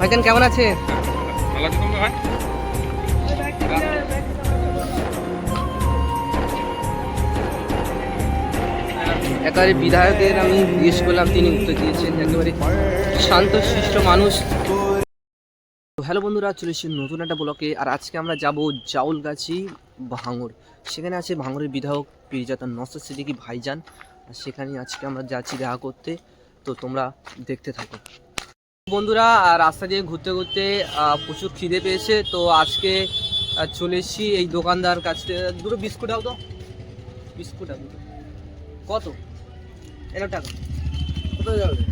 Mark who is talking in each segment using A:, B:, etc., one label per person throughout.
A: ভাইজান কেমন আছেন?
B: ভালো আছি তোমরা ভাই?
A: একেবারে বিধায়কের আমি জিজ্ঞেস করলাম, তিনি উত্তর দিয়েছেন একেবারে শান্ত শিষ্ট মানুষ। হ্যালো বন্ধুরা, চলে এসেছি নতুন একটা ব্লকে। আর আজকে আমরা যাব জাউলগাছি ভাঙড়। সেখানে আছে ভাঙড়ের বিধায়ক পীরজাদা নওশাদ সিদ্দিকী ভাইজান। আর সেখানে আজকে আমরা যাচ্ছি দেখা করতে, তো তোমরা দেখতে থাকো বন্ধুরা। আর রাস্তা দিয়ে ঘুরতে ঘুরতে প্রচুর খিদে পেয়েছে, তো আজকে চলে এসেছি এই দোকানদার কাছে। দুটো বিস্কুট দাও তো, বিস্কুট দুটো কত? এলো টাকা। কোথায় যাবে?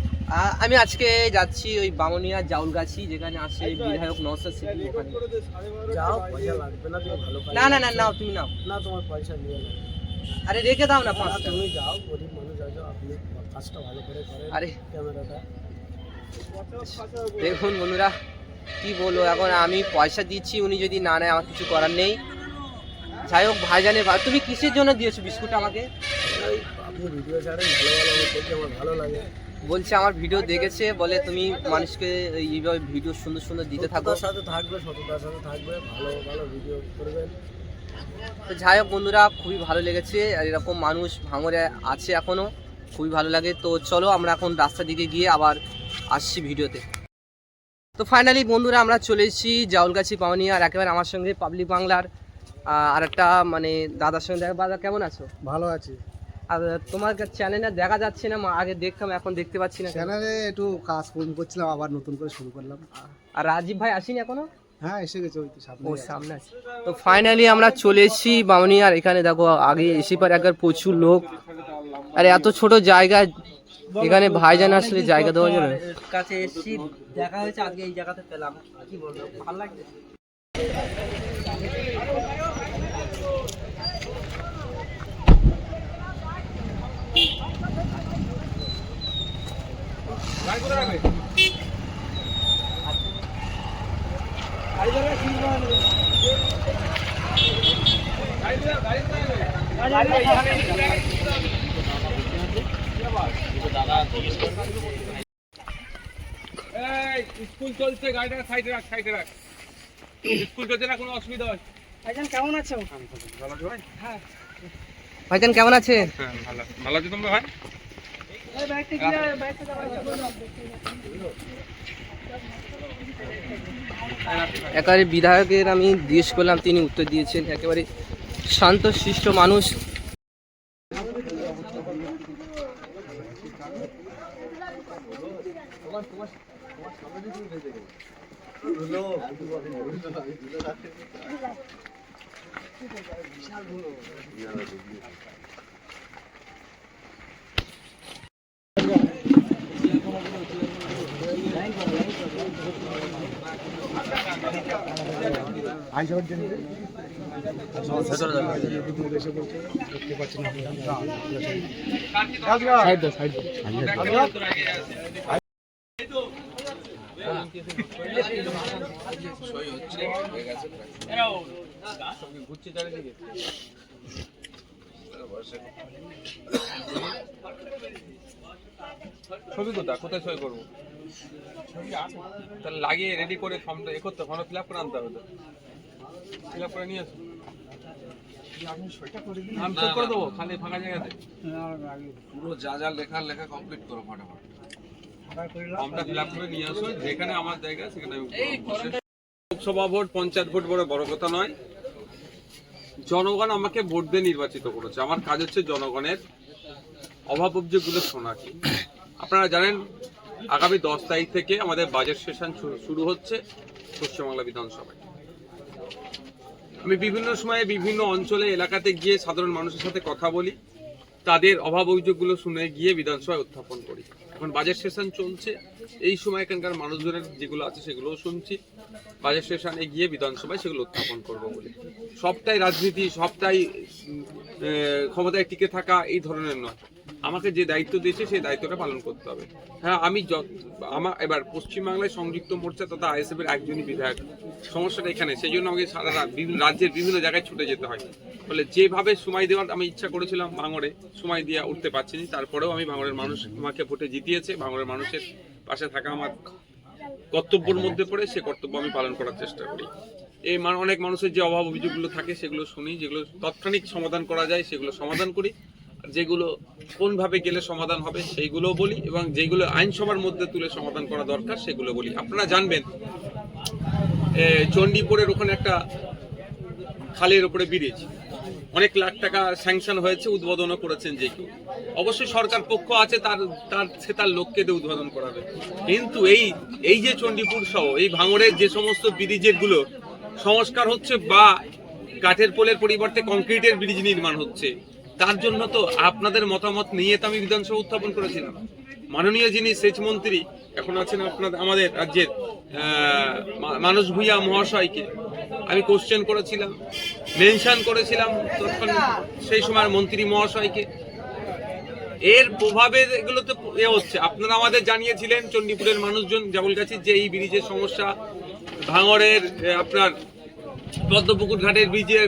A: আমি আজকে যাচ্ছি ওই বামুনিয়া জাউলগাছি, যেখানে আসে বিধায়ক নওশাদ সিদ্দিকী।
C: যাও, পয়সা লাগবে না, তুমি ভালো
A: না না না, নাও তুমি নাও।
C: না, তোমার পয়সা নিয়ে নাও।
A: আরে রেখে দাও না পাঁচটা।
C: তুমি যাও, গরিব মানুষ আছো, আপনি কাজটা ভালো করে করেন।
A: আরে
C: ক্যামেরাটা
A: দেখুন বন্ধুরা, কি বলবো এখন, আমি পয়সা দিচ্ছি, উনি যদি না নেয় আমার কিছু করার নেই। যাই হোক ভাইজানের তুমি কিসের জন্য দিয়েছো বিস্কুট আমাকে?
C: ওই আপনি ভিডিও ছাড়েন, ভালো ভালো দেখতে আমার ভালো লাগে।
A: বলছে আমার ভিডিও দেখেছে, বলে তুমি মানুষকে এইভাবে ভিডিও সুন্দর সুন্দর দিতে থাকো।
C: সততার সাথে থাকবে, সততার সাথে থাকবে, ভালো ভালো ভিডিও করবেন।
A: তো যাই হোক বন্ধুরা, খুবই ভালো লেগেছে। আর এরকম মানুষ ভাঙড়ে আছে এখনও, খুবই ভালো লাগে। তো চলো আমরা এখন রাস্তার দিকে গিয়ে আবার আসছি ভিডিওতে। তো ফাইনালি বন্ধুরা আমরা চলে এসেছি জাউলগাছি পাওনি। আর একেবারে আমার সঙ্গে পাবলিক বাংলার আর একটা মানে দাদার সঙ্গে দেখা। দাদা কেমন আছো?
C: ভালো আছি।
A: আর তোমার চ্যানেলে দেখা যাচ্ছে না, আগে দেখতাম এখন দেখতে পাচ্ছি না।
C: চ্যানেলে একটু কাজ করছিলাম, আবার নতুন করে শুরু করলাম।
A: আর রাজীব ভাই আসেনি এখনো?
C: হ্যাঁ, এসে গেছে, ওই তো সামনে।
A: ও সামনে আছে। তো ফাইনালি আমরা চলে এসেছি বামুনি। আর এখানে দেখো আগে এসে পারে একবার প্রচুর লোক। আর এত ছোট জায়গায় এখানে ভাইজান আসলে জায়গা দেওয়া যাবে কাছে এসেছি, দেখা হয়েছে আজকে এই জায়গাতে পেলাম। কি বলবো, ভালো লাগছে।
B: স্কুল চলছে, গাড়িটা সাইডে রাখ, সাইডে রাখ। স্কুল চলছে না, কোনো অসুবিধা হয়?
A: ভাইজান কেমন আছো?
B: ভালো আছো ভাই?
A: হ্যাঁ ভাইজান কেমন আছে?
B: হ্যাঁ ভালো। ভালো আছো তোমরা ভাই?
A: একেবারে বিধায়কের আমি জিজ্ঞেস করলাম, তিনি উত্তর দিয়েছেন একেবারে শান্ত শিষ্ট মানুষ।
B: ছবি কোথায় সই করবো? তাহলে লাগিয়ে রেডি করে ফর্মটা এ করতে, ফর্ম ফিল আপ করে আনতে হবে। তো ফিল আপ করে নিয়ে আসো, আমি সই করে দেবো খালি ফাঁকা জায়গাতে।
D: পুরো যা যা লেখা কমপ্লিট করো ফটাফট।
B: ফর্মটা ফিল আপ করে নিয়ে আসো, যেখানে আমার জায়গা সেখানে। লোকসভা ভোট, পঞ্চায়েত ভোট বড় কথা নয়। জনগণ আমাকে ভোট দিয়ে নির্বাচিত করেছে। আমার কাজ হচ্ছে জনগণের অভাব অভিযোগগুলো শোনা। আপনারা জানেন আগামী 10 তারিখ থেকে আমাদের বাজেট সেশন শুরু হচ্ছে পশ্চিমবাংলা বিধানসভায়। আমি বিভিন্ন সময়ে বিভিন্ন অঞ্চলে এলাকাতে গিয়ে সাধারণ মানুষের সাথে কথা বলি, তাদের অভাব অভিযোগগুলো শুনে গিয়ে বিধানসভায় উত্থাপন করি। এখন বাজেট সেশন চলছে, এই সময় এখানকার মানুষজনের যেগুলো আছে সেগুলোও শুনছি। বাজেট সেশনে গিয়ে বিধানসভায় সেগুলো উত্থাপন করবো বলে। সবটাই রাজনীতি, সবটাই ক্ষমতায় টিকে থাকা এই ধরনের নয়। আমাকে যে দায়িত্ব দিয়েছে সেই দায়িত্বটা পালন করতে হবে। হ্যাঁ, আমি এবার পশ্চিমবাংলায় সংযুক্ত মোর্চা তথা আইএসএফ এর একজনই বিধায়ক। সমস্যাটা এখানে, সেই জন্য আমাকে সারা রাজ্যের বিভিন্ন জায়গায় ছুটে যেতে হয়। ফলে যেভাবে সময় দেওয়ার আমি ইচ্ছা করেছিলাম ভাঙড়ে, সময় দিয়ে উঠতে পারছিনি। তারপরেও আমি ভাঙড়ের মানুষ আমাকে ভোটে জিতিয়েছে। ভাঙড়ের মানুষের পাশে থাকা আমার কর্তব্যের মধ্যে পড়ে সে কর্তব্য আমি পালন করার চেষ্টা করি। এই অনেক মানুষের যে অভাব অভিযোগগুলো থাকে সেগুলো শুনি, যেগুলো তাৎক্ষণিক সমাধান করা যায় সেগুলো সমাধান করি, আর যেগুলো কোনভাবে গেলে সমাধান হবে সেইগুলো বলি, এবং যেগুলো আইনসভার মধ্যে তুলে সমাধান করা দরকার সেগুলো বলি। আপনারা জানবেন চণ্ডীপুরের ওখানে একটা খালের উপরে ব্রিজ অনেক লাখ টাকা স্যাংশন হয়েছে, উদ্বোধনও করেছেন যে কেউ। অবশ্যই সরকার পক্ষ আছে, তার লোককে দিয়ে উদ্বোধন করাবে। কিন্তু এই যে চণ্ডীপুর সহ এই ভাঙড়ের যে সমস্ত ব্রিজের গুলো সংস্কার হচ্ছে বা কাঠের পোলের পরিবর্তে কংক্রিটের ব্রিজ নির্মাণ হচ্ছে, তার জন্য তো আপনাদের মতামত নিয়ে তো আমি বিধানসভা উত্থাপন করেছিলাম। মাননীয় যিনি সেচ মন্ত্রী এখন আছেন আমাদের রাজ্যের মানস ভূঁইয়া মহাশয়কে আমি কোশ্চেন করেছিলাম, মেনশন করেছিলাম তখন সেই সময় মন্ত্রী মহাশয়কে। এর প্রভাবে এগুলো তো হচ্ছে। আপনারা আমাদের জানিয়েছিলেন চণ্ডীপুরের মানুষজন জাবলগাছির যে এই ব্রিজের সমস্যা, ভাঙড়ের আপনার পদ্মপুকুর ঘাটের ব্রিজের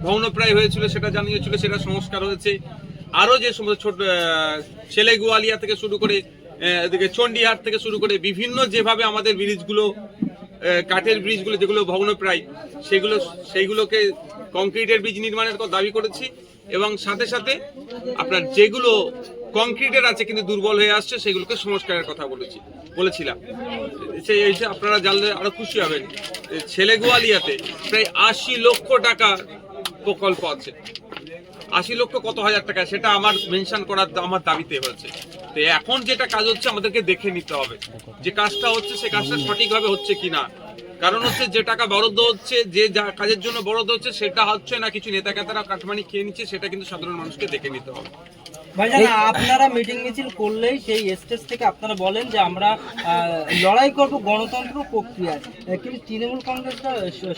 B: ভগ্নপ্রায় হয়েছিল, সেটা জানিয়েছিল, সেটা সংস্কার হয়েছে। আরো যে সমস্ত ছোট ছেলেগুয়ালিয়া থেকে শুরু করে এদিকে চণ্ডীহাট থেকে শুরু করে বিভিন্ন যেভাবে আমাদের ব্রিজগুলো কাঠের ব্রিজগুলো যেগুলো ভগ্নপ্রায় সেইগুলোকে কংক্রিটের ব্রিজ নির্মাণের দাবি করেছি, এবং সাথে সাথে আপনার যেগুলো কংক্রিটের আছে কিন্তু দুর্বল হয়ে আসছে সেগুলোকে সংস্কারের কথা বলেছিলাম। এই যে আপনারা জানলে আরো খুশি হবেন, ছেলেগুয়ালিয়াতে প্রায় 80 লক্ষ টাকার প্রকল্প আছে। 80 লক্ষ কত হাজার টাকা সেটা আমার মেনশন করার আমার দাবিতে হয়েছে। তো এখন যেটা কাজ হচ্ছে আমাদেরকে দেখে নিতে হবে যে কাজটা হচ্ছে সে কাজটা সঠিকভাবে হচ্ছে কিনা। কারণ হচ্ছে যে টাকা বরাদ্দ হচ্ছে, যে কাজের জন্য বরাদ্দ হচ্ছে সেটা হচ্ছে না, কিছু নেতা কেতারা কাটমানি খেয়ে নিচ্ছে, সেটা কিন্তু সাধারণ মানুষকে দেখে নিতে হবে।
E: ভাইজান, আপনারা মিটিং মিছিল করলেই সেই স্টেজ থেকে আপনারা বলেন যে আমরা লড়াই করব গণতন্ত্র প্রক্রিয়ায়, কিন্তু তৃণমূল কংগ্রেসটা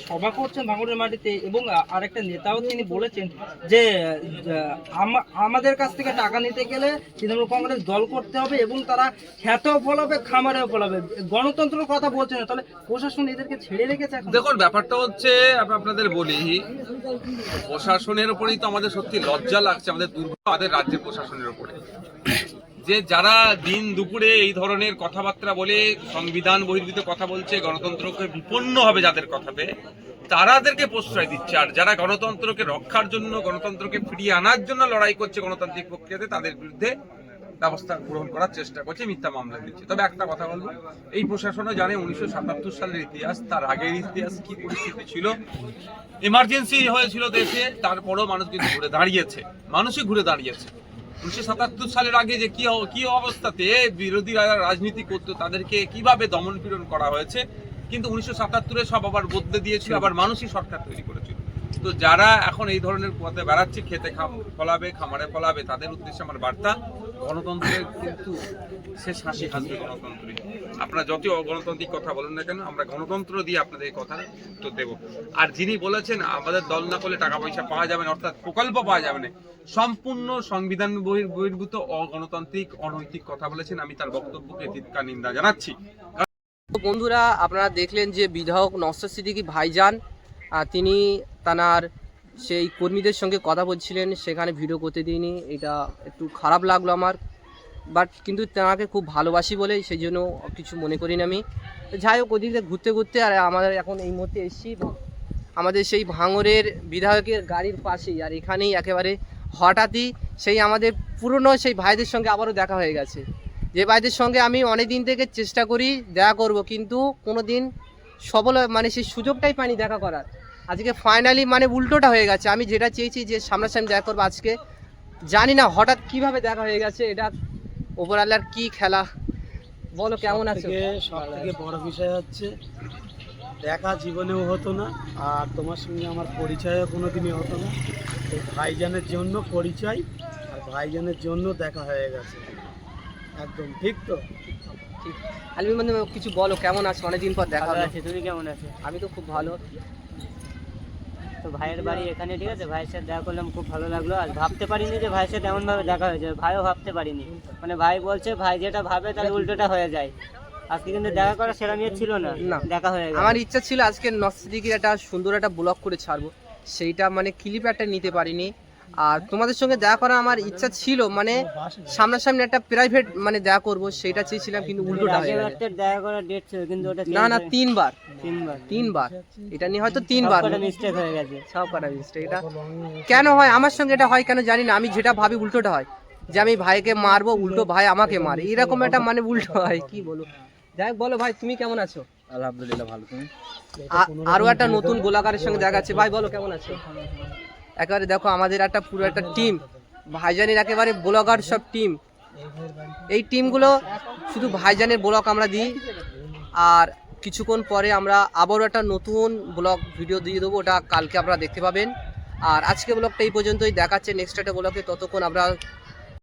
E: সভা করছেন ভাঙড়ের মাটিতে, এবং আরেকটা নেতাও তিনি বলেছেন যে আমাদের কাছ থেকে টাকা নিতে গেলে তৃণমূল কংগ্রেস দল করতে হবে, এবং তারা খেতেও ফলাবে খামারেও ফলাবে। গণতন্ত্রের কথা বলছেন না, তাহলে প্রশাসন এদেরকে ছেড়ে রেখেছে?
B: দেখুন, ব্যাপারটা হচ্ছে আপনাদের বলি, প্রশাসনের উপরেই তো আমাদের সত্যি লজ্জা লাগছে, আমাদের দুর্ভাগ্য আমাদের রাজ্যের প্রশাসনের উপরে, যে যারা দিন দুপুরে এই ধরনের কথাবার্তা বলে সংবিধান বহির্ভূত কথা বলছে, গণতন্ত্রকে বিপন্ন হবে যাদের কথাতে, তারাদেরকে প্রশ্রয় দিচ্ছে। আর যারা গণতন্ত্রকে রক্ষার জন্য, গণতন্ত্রকে ফিরিয়ে আনার জন্য লড়াই করছে গণতান্ত্রিক প্রক্রিয়াতে, তাদের বিরুদ্ধে ব্যবস্থা গ্রহণ করার চেষ্টা করছে, মিথ্যা মামলা দিচ্ছে। তবে একটা কথা বলবো, এই প্রশাসনও জানে 1977 সালের ইতিহাস, তার আগের ইতিহাস কি পরিস্থিতি ছিল। ইমার্জেন্সি হয়েছিল দেশে, তারপরও মানুষ কিন্তু ঘুরে দাঁড়িয়েছে, মানুষই ঘুরে দাঁড়িয়েছে। 1977 সালের আগে যে কি অবস্থাতে বিরোধীরা রাজনীতি করতো, তাদেরকে কিভাবে দমন পীড়ন করা হয়েছে, কিন্তু 1977-এ সব আবার বদলে দিয়েছিল, আবার মানুষই সরকার তৈরি করেছিল। তো যারা এখন এই ধরনের পথে বেড়াচ্ছে, খেতে ফলাবে খামারে ফলাবে, তাদের উদ্দেশ্যে আমার বার্তা, গণতন্ত্রের কিন্তু শেষ হাসি হাসবে গণতন্ত্রে। আপনারা যত গণতান্ত্রিক কথা বলেন না কেন, আমরা গণতন্ত্র দিয়ে আপনাদের এই কথা উত্তর দেব। আর যিনি বলেছেন আমাদের দল না করলে টাকা পয়সা পাওয়া যাবে না, অর্থাৎ প্রকল্প পাওয়া যাবে না, সম্পূর্ণ সংবিধান বহির্ভূত অগণতান্ত্রিক অনৈতিক কথা বলেছেন। আমি তার বক্তব্যকে ধিক্কার নিন্দা জানাচ্ছি।
A: বন্ধুরা, আপনারা দেখলেন যে বিধায়ক নওশাদ সিদ্দিকী ভাইজান তিনি তার সেই কর্মীদের সঙ্গে কথা বলছিলেন, সেখানে ভিডিও করতে দিইনি, এটা একটু খারাপ লাগলো আমার, বাট কিন্তু তাকে খুব ভালোবাসি বলে সেই জন্য কিছু মনে করি না আমি। যাই হোক, ওদিকে ঘুরতে ঘুরতে আর আমাদের এখন এই মুহূর্তে এসেছি আমাদের সেই ভাঙড়ের বিধায়কের গাড়ির পাশেই, আর এখানেই একেবারে হঠাৎই সেই আমাদের পুরনো সেই ভাইদের সঙ্গে আবারও দেখা হয়ে গেছে, যে ভাইদের সঙ্গে আমি অনেক দিন থেকে চেষ্টা করি দেখা করব, কিন্তু কোনো দিন সবল মানে সেই সুযোগটাই পাইনি দেখা করার। আজকে ফাইনালি মানে উল্টোটা হয়ে গেছে, আমি যেটা চেয়েছি যে সামনাসামনি দেখা করবো, আজকে জানি না হঠাৎ কিভাবে দেখা হয়ে গেছে। এটা ওপরওয়ালার কি খেলা, বলো কেমন আছো?
C: সব থেকে বড় বিষয় হচ্ছে দেখা জীবনেও হতো না, আর তোমার সঙ্গে আমার পরিচয়ও কোনোদিনই হতো না। এই ভাইজানের জন্য পরিচয়, আর ভাইজানের জন্য দেখা হয়ে গেছে। একদম ঠিক তো?
A: ঠিক। আলমিন বন্ধু, কিছু বলো, কেমন আছো? অনেকদিন পর দেখা হলো।
E: তুমি কেমন আছো?
A: আমি তো খুব ভালো।
E: তো ভাইয়ের বাড়ি এখানে, ঠিক আছে, ভাইয়ের সাথে দেখা করলাম, খুব ভালো লাগলো। আর ভাবতে পারিনি যে ভাইয়ের সাথে এমনভাবে দেখা হয়ে যাবে, ভাইও ভাবতে পারিনি। মানে ভাই বলছে ভাই যেটা ভাবে তার উল্টোটা হয়ে যায়। আজকে কিন্তু দেখা করা সেরা নিয়ে ছিল না, দেখা হয়ে গেল।
A: আমার ইচ্ছা ছিল আজকে নওশাদ সিদ্দিকীর একটা সুন্দর একটা ব্লগ করে ছাড়বো, সেইটা মানে ক্লিপ একটা নিতে পারিনি। আর তোমাদের সঙ্গে দেখা করা আমার ইচ্ছা ছিল, মানে সামনাসামনি একটা প্রাইভেট মানে দেখা করব সেটা চেয়েছিলাম, কিন্তু উল্টোটা হয়ে গেল।
F: দেখা করার ডেট ছিল কিন্তু ওটা
A: না না, তিনবার
F: তিনবার
A: এটা নিয়ে হয়তো তিনবার
F: মিস্টেক হয়ে গেছে।
A: সব কটা মিস্টেক। এটা কেন হয় আমার সঙ্গে, এটা হয় কেন জানি না, আমি যেটা ভাবি উল্টোটা হয়, যে আমি ভাইকে মারবো উল্টো ভাই আমাকে মারে, এরকম একটা মানে উল্টো হয়, কি বলবো। যাই হোক, বলো ভাই তুমি কেমন আছো?
D: আলহামদুলিল্লাহ ভালো, তুমি?
A: আরো একটা নতুন গোলাকারের সঙ্গে দেখা যাচ্ছে। ভাই বলো কেমন আছো? একেবারে দেখো আমাদের একটা পুরো একটা টিম, ভাইজানের একেবারে ব্লগার সব টিম। এই টিমগুলো শুধু ভাইজানের ব্লগ আমরা দিই, আর কিছুক্ষণ পরে আমরা আবারও একটা নতুন ব্লগ ভিডিও দিয়ে দেবো, ওটা কালকে আপনারা দেখতে পাবেন। আর আজকে ব্লগটা এই পর্যন্তই, দেখাচ্ছে নেক্সট একটা ব্লগে। ততক্ষণ আমরা